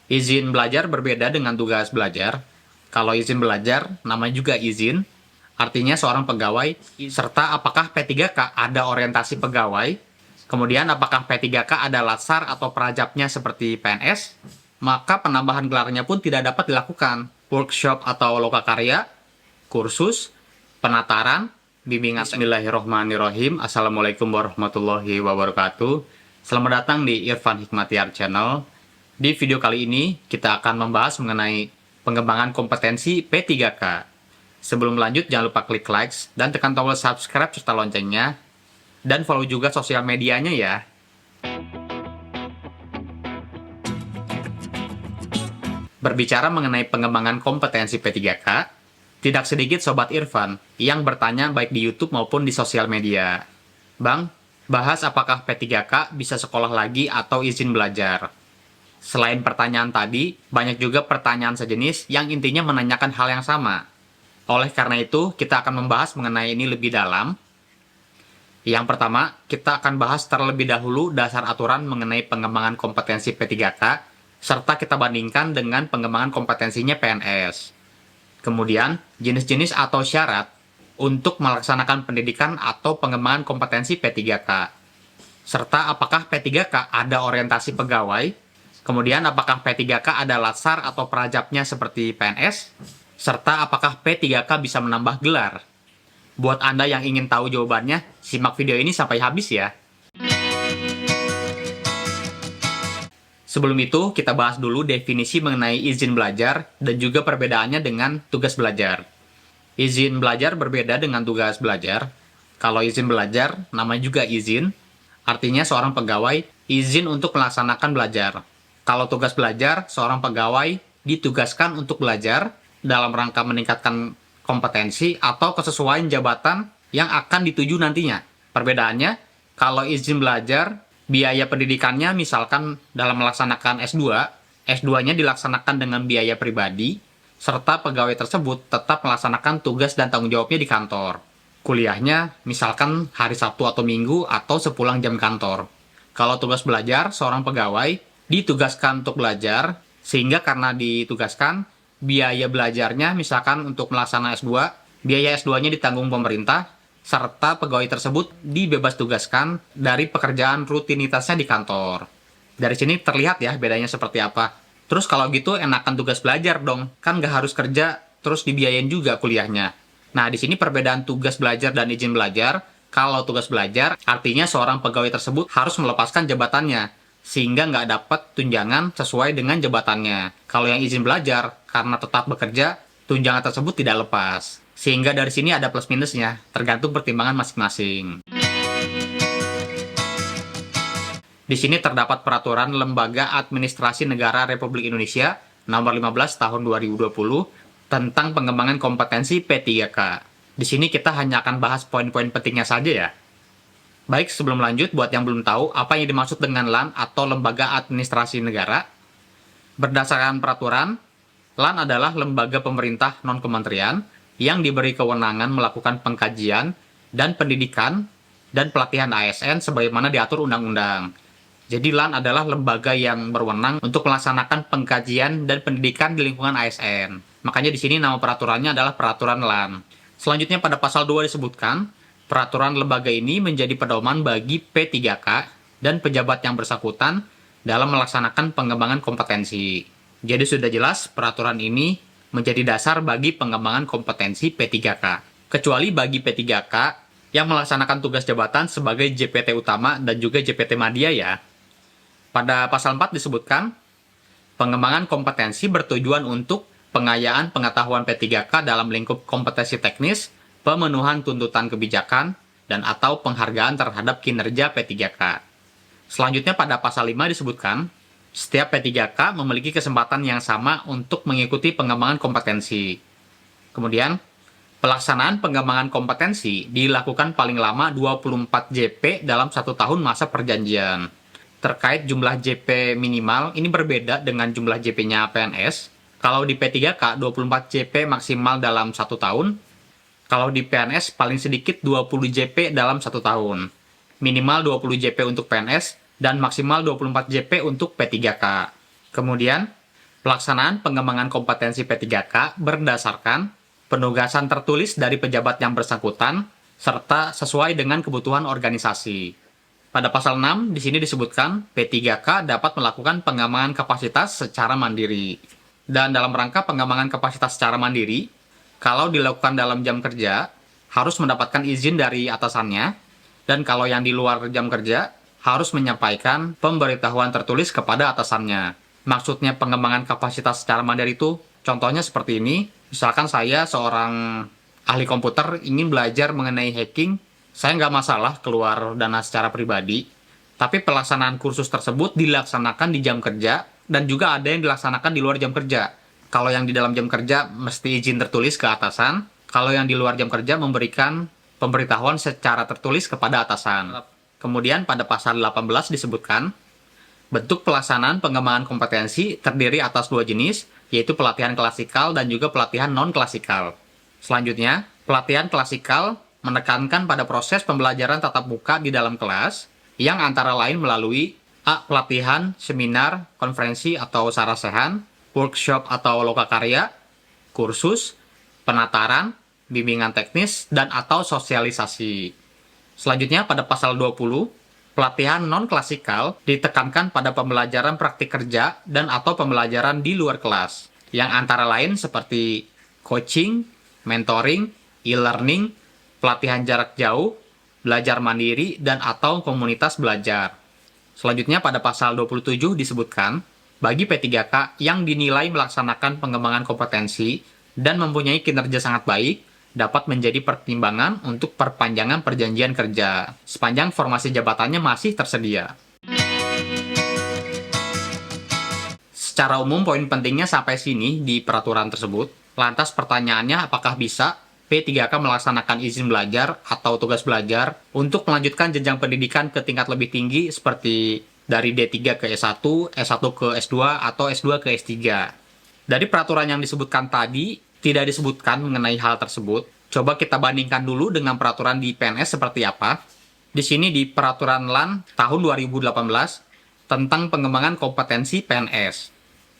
Izin belajar berbeda dengan tugas belajar. Kalau izin belajar, namanya juga izin, artinya seorang pegawai, serta apakah P3K ada orientasi pegawai, kemudian apakah P3K ada latsar atau prajabnya seperti PNS, maka penambahan gelarnya pun tidak dapat dilakukan. Workshop atau lokakarya, kursus, penataran, bimbingan. Bismillahirrohmanirrohim. Assalamualaikum warahmatullahi wabarakatuh. Selamat datang di Irfan Hikmatiar Channel. Di video kali ini, kita akan membahas mengenai pengembangan kompetensi P3K. Sebelum lanjut, jangan lupa klik likes dan tekan tombol subscribe serta loncengnya. Dan follow juga sosial medianya ya. Berbicara mengenai pengembangan kompetensi P3K, tidak sedikit Sobat Irfan yang bertanya baik di YouTube maupun di sosial media. Bang, bahas apakah P3K bisa sekolah lagi atau izin belajar? Selain pertanyaan tadi, banyak juga pertanyaan sejenis yang intinya menanyakan hal yang sama. Oleh karena itu, kita akan membahas mengenai ini lebih dalam. Yang pertama, kita akan bahas terlebih dahulu dasar aturan mengenai pengembangan kompetensi P3K, serta kita bandingkan dengan pengembangan kompetensinya PNS. Kemudian, jenis-jenis atau syarat untuk melaksanakan pendidikan atau pengembangan kompetensi P3K. Serta apakah P3K ada orientasi pegawai, kemudian apakah P3K ada latsar atau prajabnya seperti PNS, serta apakah P3K bisa menambah gelar. Buat Anda yang ingin tahu jawabannya, simak video ini sampai habis ya. Sebelum itu, kita bahas dulu definisi mengenai izin belajar dan juga perbedaannya dengan tugas belajar. Izin belajar berbeda dengan tugas belajar. Kalau izin belajar, namanya juga izin, artinya seorang pegawai izin untuk melaksanakan belajar. Kalau tugas belajar, seorang pegawai ditugaskan untuk belajar dalam rangka meningkatkan kompetensi atau kesesuaian jabatan yang akan dituju nantinya. Perbedaannya, kalau izin belajar, biaya pendidikannya misalkan dalam melaksanakan S2, S2-nya dilaksanakan dengan biaya pribadi, serta pegawai tersebut tetap melaksanakan tugas dan tanggung jawabnya di kantor. Kuliahnya misalkan hari Sabtu atau Minggu atau sepulang jam kantor. Kalau tugas belajar, seorang pegawai ditugaskan untuk belajar, sehingga karena ditugaskan, biaya belajarnya misalkan untuk melaksanakan S2, biaya S2-nya ditanggung pemerintah, serta pegawai tersebut dibebas tugaskan dari pekerjaan rutinitasnya di kantor. Dari sini terlihat ya bedanya seperti apa. Terus kalau gitu enakan tugas belajar dong, kan nggak harus kerja terus dibiayain juga kuliahnya. Nah di sini perbedaan tugas belajar dan izin belajar. Kalau tugas belajar artinya seorang pegawai tersebut harus melepaskan jabatannya, sehingga nggak dapat tunjangan sesuai dengan jabatannya. Kalau yang izin belajar, karena tetap bekerja, tunjangan tersebut tidak lepas. Sehingga dari sini ada plus minusnya, tergantung pertimbangan masing-masing. Di sini terdapat peraturan Lembaga Administrasi Negara Republik Indonesia nomor 15 tahun 2020 tentang pengembangan kompetensi P3K. Di sini kita hanya akan bahas poin-poin pentingnya saja ya. Baik, sebelum lanjut, buat yang belum tahu apa yang dimaksud dengan LAN atau Lembaga Administrasi Negara, berdasarkan peraturan, LAN adalah lembaga pemerintah non-kementerian yang diberi kewenangan melakukan pengkajian dan pendidikan dan pelatihan ASN sebagaimana diatur undang-undang. Jadi LAN adalah lembaga yang berwenang untuk melaksanakan pengkajian dan pendidikan di lingkungan ASN. Makanya di sini nama peraturannya adalah peraturan LAN. Selanjutnya pada pasal 2 disebutkan, peraturan lembaga ini menjadi pedoman bagi P3K dan pejabat yang bersangkutan dalam melaksanakan pengembangan kompetensi. Jadi sudah jelas peraturan ini menjadi dasar bagi pengembangan kompetensi P3K. Kecuali bagi P3K yang melaksanakan tugas jabatan sebagai JPT utama dan juga JPT Madya ya. Pada pasal 4 disebutkan, pengembangan kompetensi bertujuan untuk pengayaan pengetahuan P3K dalam lingkup kompetensi teknis, pemenuhan tuntutan kebijakan, dan atau penghargaan terhadap kinerja P3K. Selanjutnya pada pasal 5 disebutkan, setiap P3K memiliki kesempatan yang sama untuk mengikuti pengembangan kompetensi. Kemudian, pelaksanaan pengembangan kompetensi dilakukan paling lama 24 JP dalam 1 tahun masa perjanjian. Terkait jumlah JP minimal, ini berbeda dengan jumlah JP-nya PNS. Kalau di P3K, 24 JP maksimal dalam 1 tahun, kalau di PNS paling sedikit 20 JP dalam 1 tahun. Minimal 20 JP untuk PNS dan maksimal 24 JP untuk P3K. Kemudian, Pelaksanaan pengembangan kompetensi P3K berdasarkan penugasan tertulis dari pejabat yang bersangkutan serta sesuai dengan kebutuhan organisasi. Pada pasal 6 di sini disebutkan P3K dapat melakukan pengembangan kapasitas secara mandiri. Dan dalam rangka pengembangan kapasitas secara mandiri, kalau dilakukan dalam jam kerja, harus mendapatkan izin dari atasannya, dan kalau yang di luar jam kerja, harus menyampaikan pemberitahuan tertulis kepada atasannya. Maksudnya pengembangan kapasitas secara mandiri itu, contohnya seperti ini, misalkan saya seorang ahli komputer ingin belajar mengenai hacking, saya nggak masalah keluar dana secara pribadi, tapi pelaksanaan kursus tersebut dilaksanakan di jam kerja, dan juga ada yang dilaksanakan di luar jam kerja. Kalau yang di dalam jam kerja mesti izin tertulis ke atasan, kalau yang di luar jam kerja memberikan pemberitahuan secara tertulis kepada atasan. Kemudian pada pasal 18 disebutkan, bentuk pelaksanaan pengembangan kompetensi terdiri atas dua jenis, yaitu pelatihan klasikal dan juga pelatihan non-klasikal. Selanjutnya, pelatihan klasikal menekankan pada proses pembelajaran tatap muka di dalam kelas, yang antara lain melalui A. Pelatihan, seminar, konferensi atau sarasehan, workshop atau lokakarya, kursus, penataran, bimbingan teknis, dan atau sosialisasi. Selanjutnya pada pasal 20, pelatihan non-klasikal ditekankan pada pembelajaran praktik kerja dan atau pembelajaran di luar kelas, yang antara lain seperti coaching, mentoring, e-learning, pelatihan jarak jauh, belajar mandiri, dan atau komunitas belajar. Selanjutnya pada pasal 27 disebutkan, bagi P3K yang dinilai melaksanakan pengembangan kompetensi dan mempunyai kinerja sangat baik, dapat menjadi pertimbangan untuk perpanjangan perjanjian kerja, sepanjang formasi jabatannya masih tersedia. Secara umum, poin pentingnya sampai sini di peraturan tersebut. Lantas pertanyaannya, apakah bisa P3K melaksanakan izin belajar atau tugas belajar untuk melanjutkan jenjang pendidikan ke tingkat lebih tinggi seperti dari D3 ke S1, S1 ke S2, atau S2 ke S3. Dari peraturan yang disebutkan tadi, tidak disebutkan mengenai hal tersebut. Coba kita bandingkan dulu dengan peraturan di PNS seperti apa. Di sini di peraturan LAN tahun 2018 tentang pengembangan kompetensi PNS.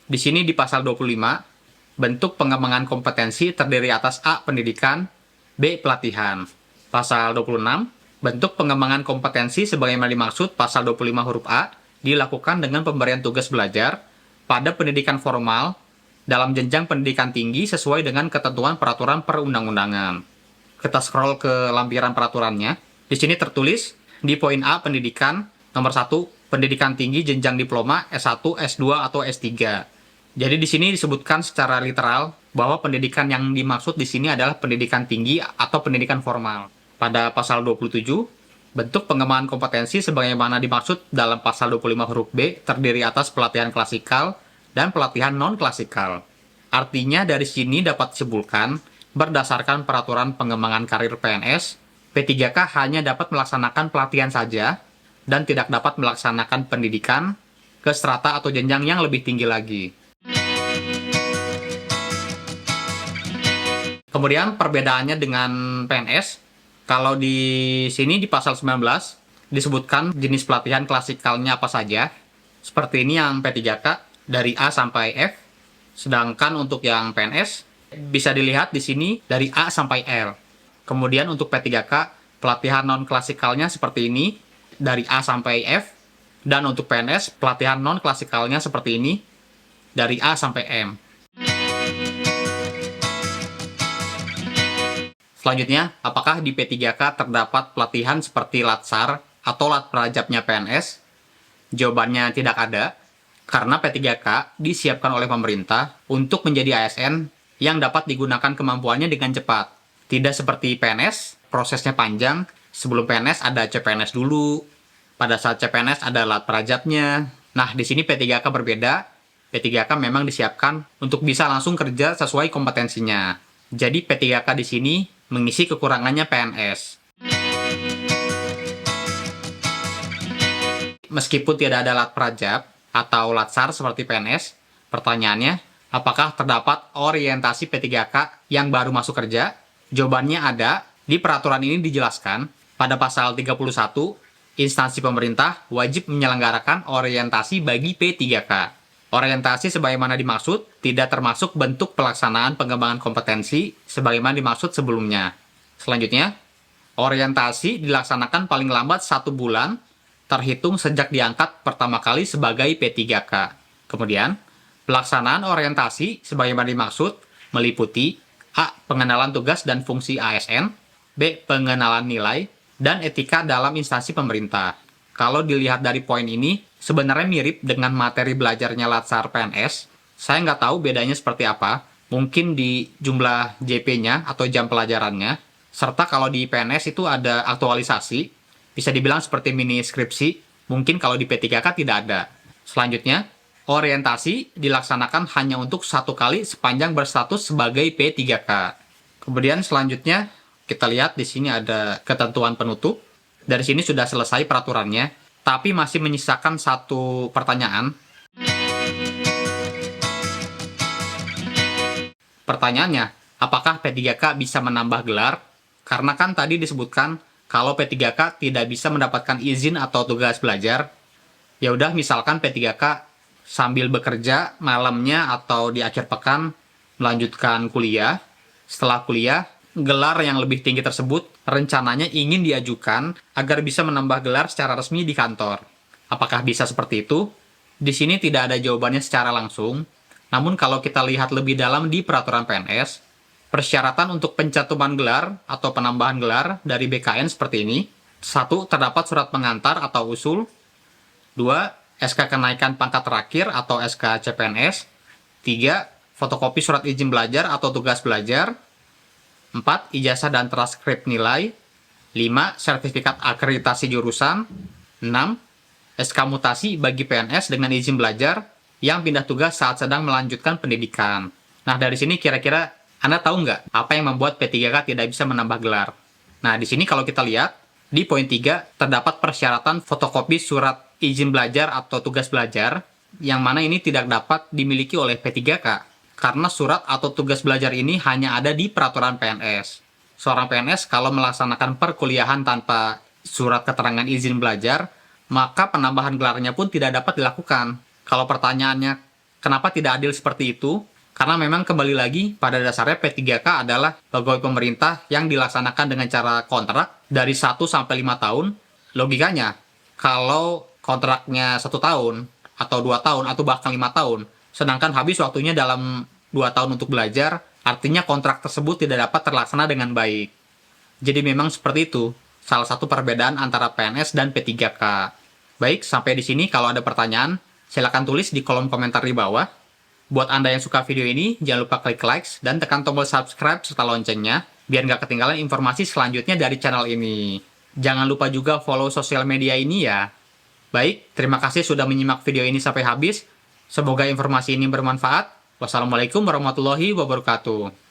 Di sini di pasal 25, bentuk pengembangan kompetensi terdiri atas A. Pendidikan, B. Pelatihan. Pasal 26, bentuk pengembangan kompetensi sebagaimana dimaksud pasal 25 huruf A dilakukan dengan pemberian tugas belajar pada pendidikan formal dalam jenjang pendidikan tinggi sesuai dengan ketentuan peraturan perundang-undangan. Kita scroll ke lampiran peraturannya. Di sini tertulis di poin A pendidikan nomor 1 pendidikan tinggi jenjang diploma S1, S2 atau S3. Jadi di sini disebutkan secara literal bahwa pendidikan yang dimaksud di sini adalah pendidikan tinggi atau pendidikan formal. Pada pasal 27, bentuk pengembangan kompetensi sebagaimana dimaksud dalam pasal 25 huruf B terdiri atas pelatihan klasikal dan pelatihan non-klasikal. Artinya dari sini dapat disimpulkan, berdasarkan peraturan pengembangan karir PNS, P3K hanya dapat melaksanakan pelatihan saja dan tidak dapat melaksanakan pendidikan ke strata atau jenjang yang lebih tinggi lagi. Kemudian perbedaannya dengan PNS, kalau di sini di pasal 19 disebutkan jenis pelatihan klasikalnya apa saja. Seperti ini yang P3K dari A sampai F. Sedangkan untuk yang PNS bisa dilihat di sini dari A sampai L. Kemudian untuk P3K pelatihan non-klasikalnya seperti ini dari A sampai F. Dan untuk PNS pelatihan non-klasikalnya seperti ini dari A sampai M. Selanjutnya, apakah di P3K terdapat pelatihan seperti Latsar atau Lat Prajabnya PNS? Jawabannya tidak ada, karena P3K disiapkan oleh pemerintah untuk menjadi ASN yang dapat digunakan kemampuannya dengan cepat. Tidak seperti PNS, prosesnya panjang. Sebelum PNS ada CPNS dulu. Pada saat CPNS ada Lat Prajabnya. Nah, di sini P3K berbeda. P3K memang disiapkan untuk bisa langsung kerja sesuai kompetensinya. Jadi P3K di sini mengisi kekurangannya PNS. Meskipun tidak ada Lat Prajab atau Latsar seperti PNS, pertanyaannya, apakah terdapat orientasi P3K yang baru masuk kerja? Jawabannya ada. Di peraturan ini dijelaskan, pada pasal 31, instansi pemerintah wajib menyelenggarakan orientasi bagi P3K. Orientasi sebagaimana dimaksud tidak termasuk bentuk pelaksanaan pengembangan kompetensi sebagaimana dimaksud sebelumnya. Selanjutnya, orientasi dilaksanakan paling lambat 1 bulan terhitung sejak diangkat pertama kali sebagai P3K. Kemudian, pelaksanaan orientasi sebagaimana dimaksud meliputi A. Pengenalan tugas dan fungsi ASN, B. Pengenalan nilai, dan etika dalam instansi pemerintah. Kalau dilihat dari poin ini, sebenarnya mirip dengan materi belajarnya Latsar PNS. Saya nggak tahu bedanya seperti apa. Mungkin di jumlah JP-nya atau jam pelajarannya. Serta kalau di PNS itu ada aktualisasi. Bisa dibilang seperti mini skripsi. Mungkin kalau di P3K tidak ada. Selanjutnya, orientasi dilaksanakan hanya untuk 1 kali sepanjang berstatus sebagai P3K. Kemudian selanjutnya, kita lihat di sini ada ketentuan penutup. Dari sini sudah selesai peraturannya, tapi masih menyisakan 1 pertanyaan. Pertanyaannya, apakah P3K bisa menambah gelar? Karena kan tadi disebutkan kalau P3K tidak bisa mendapatkan izin atau tugas belajar. Ya udah, misalkan P3K sambil bekerja malamnya atau di akhir pekan melanjutkan kuliah. Setelah kuliah, gelar yang lebih tinggi tersebut rencananya ingin diajukan agar bisa menambah gelar secara resmi di kantor. Apakah bisa seperti itu? Di sini tidak ada jawabannya secara langsung. Namun kalau kita lihat lebih dalam di peraturan PNS, persyaratan untuk pencantuman gelar atau penambahan gelar dari BKN seperti ini. 1. Terdapat surat pengantar atau usul. 2. SK kenaikan pangkat terakhir atau SK CPNS. 3. Fotokopi surat izin belajar atau tugas belajar. 4. Ijazah dan transkrip nilai. 5. Sertifikat akreditasi jurusan. 6. SK mutasi bagi PNS dengan izin belajar yang pindah tugas saat sedang melanjutkan pendidikan. Nah, dari sini kira-kira Anda tahu nggak apa yang membuat P3K tidak bisa menambah gelar? Nah, di sini kalau kita lihat, di poin 3 terdapat persyaratan fotokopi surat izin belajar atau tugas belajar, yang mana ini tidak dapat dimiliki oleh P3K. Karena surat atau tugas belajar ini hanya ada di peraturan PNS. Seorang PNS kalau melaksanakan perkuliahan tanpa surat keterangan izin belajar, maka penambahan gelarnya pun tidak dapat dilakukan. Kalau pertanyaannya, kenapa tidak adil seperti itu? Karena memang kembali lagi, pada dasarnya P3K adalah pegawai pemerintah yang dilaksanakan dengan cara kontrak dari 1 sampai 5 tahun. Logikanya, kalau kontraknya 1 tahun, atau 2 tahun, atau bahkan 5 tahun, sedangkan habis waktunya dalam 2 tahun untuk belajar, artinya kontrak tersebut tidak dapat terlaksana dengan baik. Jadi memang seperti itu, salah satu perbedaan antara PNS dan P3K. Baik, sampai di sini kalau ada pertanyaan, silakan tulis di kolom komentar di bawah. Buat Anda yang suka video ini, jangan lupa klik like dan tekan tombol subscribe serta loncengnya, biar nggak ketinggalan informasi selanjutnya dari channel ini. Jangan lupa juga follow sosial media ini ya. Baik, terima kasih sudah menyimak video ini sampai habis. Semoga informasi ini bermanfaat. Wassalamualaikum warahmatullahi wabarakatuh.